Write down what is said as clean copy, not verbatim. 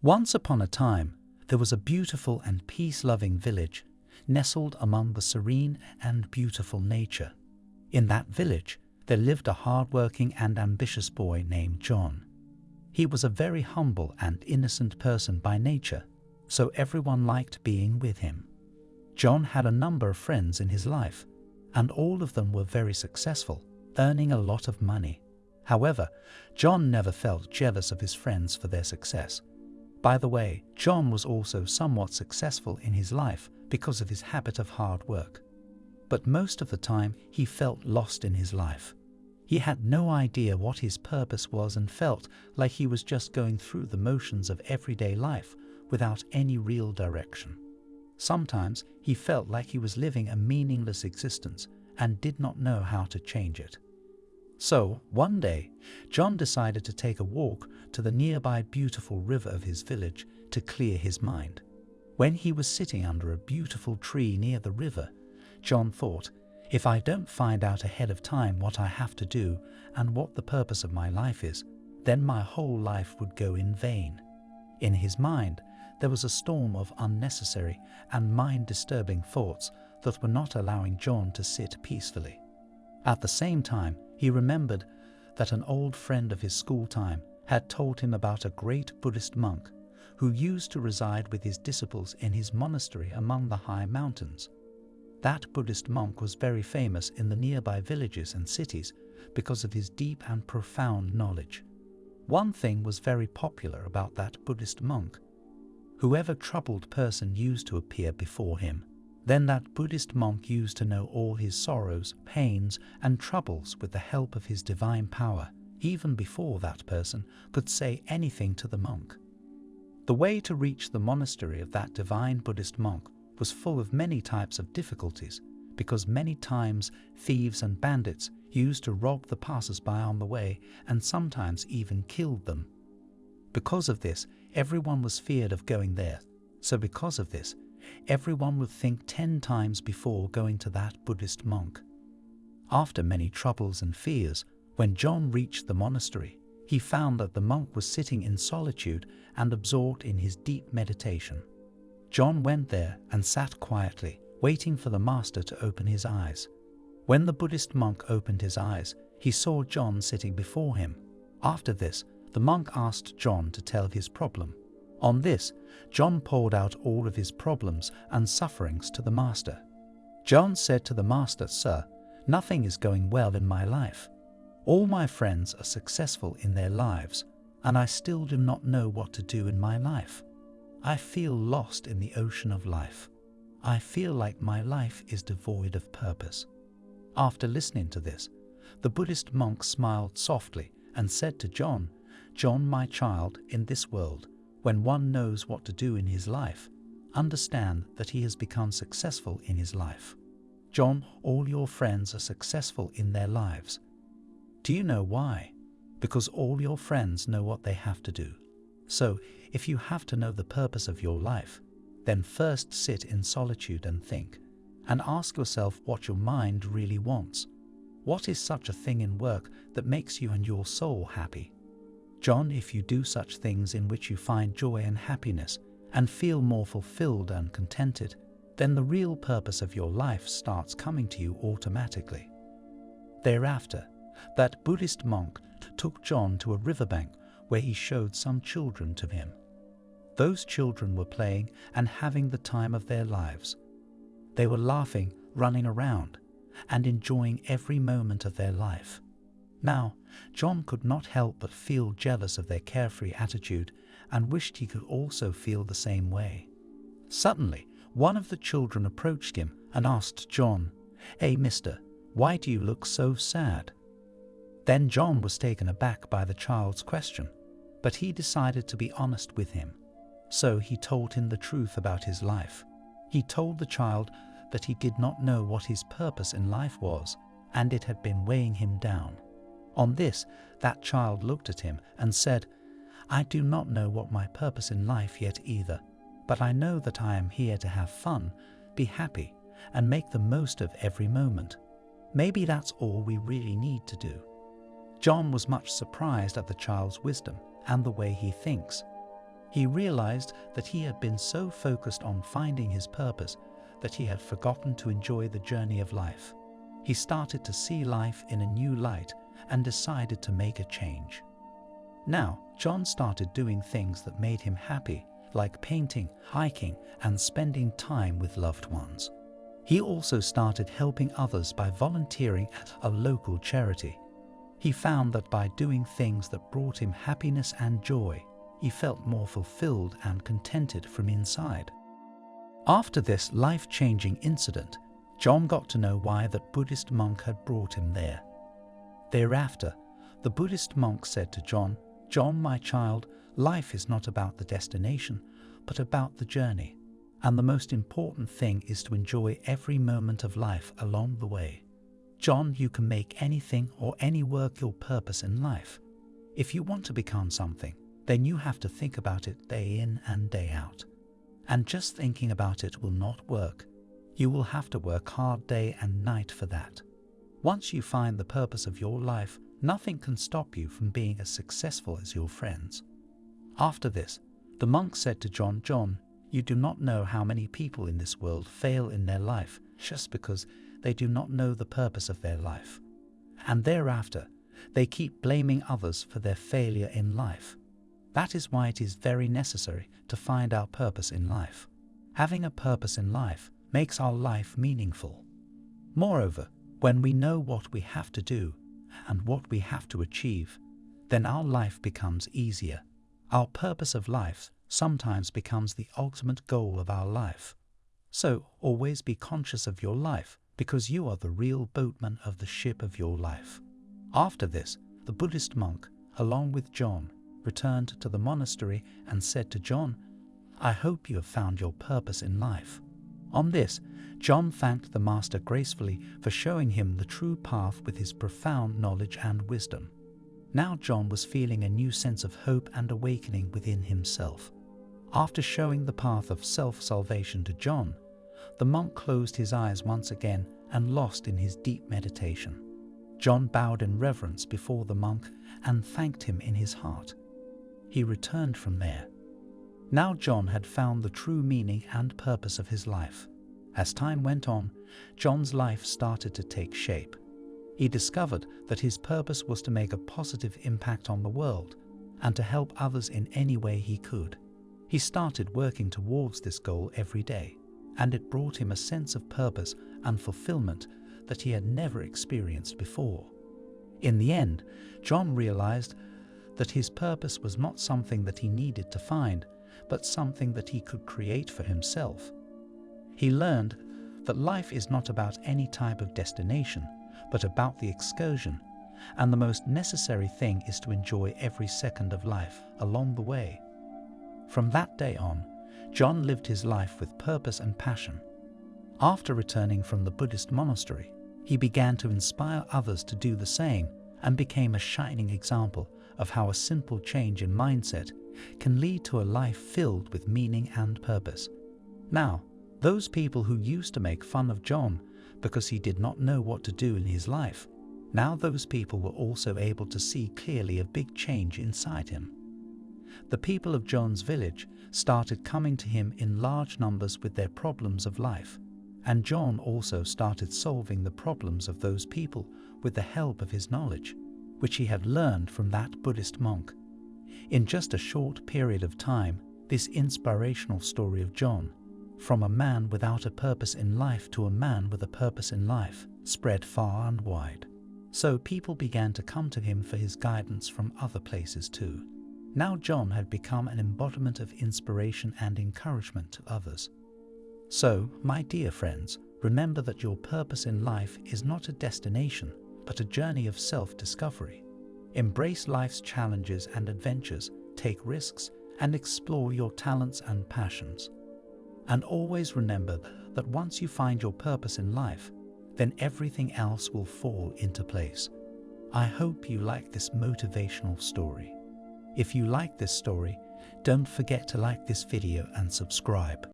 Once upon a time, there was a beautiful and peace-loving village nestled among the serene and beautiful nature. In that village, there lived a hard-working and ambitious boy named John. He was a very humble and innocent person by nature, so everyone liked being with him. John had a number of friends in his life, and all of them were very successful, earning a lot of money. However, John never felt jealous of his friends for their success. By the way, John was also somewhat successful in his life because of his habit of hard work. But most of the time, he felt lost in his life. He had no idea what his purpose was and felt like he was just going through the motions of everyday life without any real direction. Sometimes he felt like he was living a meaningless existence and did not know how to change it. So, one day, John decided to take a walk to the nearby beautiful river of his village to clear his mind. When he was sitting under a beautiful tree near the river, John thought, if I don't find out ahead of time what I have to do and what the purpose of my life is, then my whole life would go in vain. In his mind, there was a storm of unnecessary and mind-disturbing thoughts that were not allowing John to sit peacefully. At the same time, he remembered that an old friend of his school time had told him about a great Buddhist monk who used to reside with his disciples in his monastery among the high mountains. That Buddhist monk was very famous in the nearby villages and cities because of his deep and profound knowledge. One thing was very popular about that Buddhist monk. Whoever troubled person used to appear before him, then that Buddhist monk used to know all his sorrows, pains, and troubles with the help of his divine power, even before that person could say anything to the monk. The way to reach the monastery of that divine Buddhist monk was full of many types of difficulties, because many times thieves and bandits used to rob the passers-by on the way and sometimes even killed them. Because of this, everyone was feared of going there. So because of this, everyone would think 10 times before going to that Buddhist monk. After many troubles and fears, when John reached the monastery, he found that the monk was sitting in solitude and absorbed in his deep meditation. John went there and sat quietly, waiting for the master to open his eyes. When the Buddhist monk opened his eyes, he saw John sitting before him. After this, the monk asked John to tell his problem. On this, John poured out all of his problems and sufferings to the master. John said to the master, "Sir, nothing is going well in my life. All my friends are successful in their lives, and I still do not know what to do in my life. I feel lost in the ocean of life. I feel like my life is devoid of purpose." After listening to this, the Buddhist monk smiled softly and said to John, "John, my child, in this world, when one knows what to do in his life, understand that he has become successful in his life. John, all your friends are successful in their lives. Do you know why? Because all your friends know what they have to do. So, if you have to know the purpose of your life, then first sit in solitude and think, and ask yourself what your mind really wants. What is such a thing in work that makes you and your soul happy? John, if you do such things in which you find joy and happiness and feel more fulfilled and contented, then the real purpose of your life starts coming to you automatically." Thereafter, that Buddhist monk took John to a riverbank where he showed some children to him. Those children were playing and having the time of their lives. They were laughing, running around, and enjoying every moment of their life. Now, John could not help but feel jealous of their carefree attitude and wished he could also feel the same way. Suddenly, one of the children approached him and asked John, "Hey, mister, why do you look so sad?" Then John was taken aback by the child's question, but he decided to be honest with him. So he told him the truth about his life. He told the child that he did not know what his purpose in life was, and it had been weighing him down. On this, that child looked at him and said, "I do not know what my purpose in life yet either, but I know that I am here to have fun, be happy, and make the most of every moment. Maybe that's all we really need to do." John was much surprised at the child's wisdom and the way he thinks. He realized that he had been so focused on finding his purpose that he had forgotten to enjoy the journey of life. He started to see life in a new light and decided to make a change. Now, John started doing things that made him happy, like painting, hiking, and spending time with loved ones. He also started helping others by volunteering at a local charity. He found that by doing things that brought him happiness and joy, he felt more fulfilled and contented from inside. After this life-changing incident, John got to know why that Buddhist monk had brought him there. Thereafter, the Buddhist monk said to John, "John, my child, life is not about the destination, but about the journey. And the most important thing is to enjoy every moment of life along the way. John, you can make anything or any work your purpose in life. If you want to become something, then you have to think about it day in and day out. And just thinking about it will not work. You will have to work hard day and night for that. Once you find the purpose of your life, nothing can stop you from being as successful as your friends." After this, the monk said to John, "John, you do not know how many people in this world fail in their life just because they do not know the purpose of their life. And thereafter, they keep blaming others for their failure in life. That is why it is very necessary to find our purpose in life. Having a purpose in life makes our life meaningful. Moreover, when we know what we have to do and what we have to achieve, then our life becomes easier. Our purpose of life sometimes becomes the ultimate goal of our life. So always be conscious of your life, because you are the real boatman of the ship of your life." After this, the Buddhist monk, along with John, returned to the monastery and said to John, "I hope you have found your purpose in life." On this, John thanked the master gracefully for showing him the true path with his profound knowledge and wisdom. Now John was feeling a new sense of hope and awakening within himself. After showing the path of self-salvation to John, the monk closed his eyes once again and lost in his deep meditation. John bowed in reverence before the monk and thanked him in his heart. He returned from there. Now John had found the true meaning and purpose of his life. As time went on, John's life started to take shape. He discovered that his purpose was to make a positive impact on the world and to help others in any way he could. He started working towards this goal every day, and it brought him a sense of purpose and fulfillment that he had never experienced before. In the end, John realized that his purpose was not something that he needed to find, but something that he could create for himself. He learned that life is not about any type of destination, but about the excursion, and the most necessary thing is to enjoy every second of life along the way. From that day on, John lived his life with purpose and passion. After returning from the Buddhist monastery, he began to inspire others to do the same and became a shining example of how a simple change in mindset can lead to a life filled with meaning and purpose. Now, those people who used to make fun of John because he did not know what to do in his life, now those people were also able to see clearly a big change inside him. The people of John's village started coming to him in large numbers with their problems of life, and John also started solving the problems of those people with the help of his knowledge, which he had learned from that Buddhist monk. In just a short period of time, this inspirational story of John, from a man without a purpose in life to a man with a purpose in life, spread far and wide. So people began to come to him for his guidance from other places too. Now John had become an embodiment of inspiration and encouragement to others. So, my dear friends, remember that your purpose in life is not a destination, but a journey of self-discovery. Embrace life's challenges and adventures, take risks, and explore your talents and passions. And always remember that once you find your purpose in life, then everything else will fall into place. I hope you like this motivational story. If you like this story, don't forget to like this video and subscribe.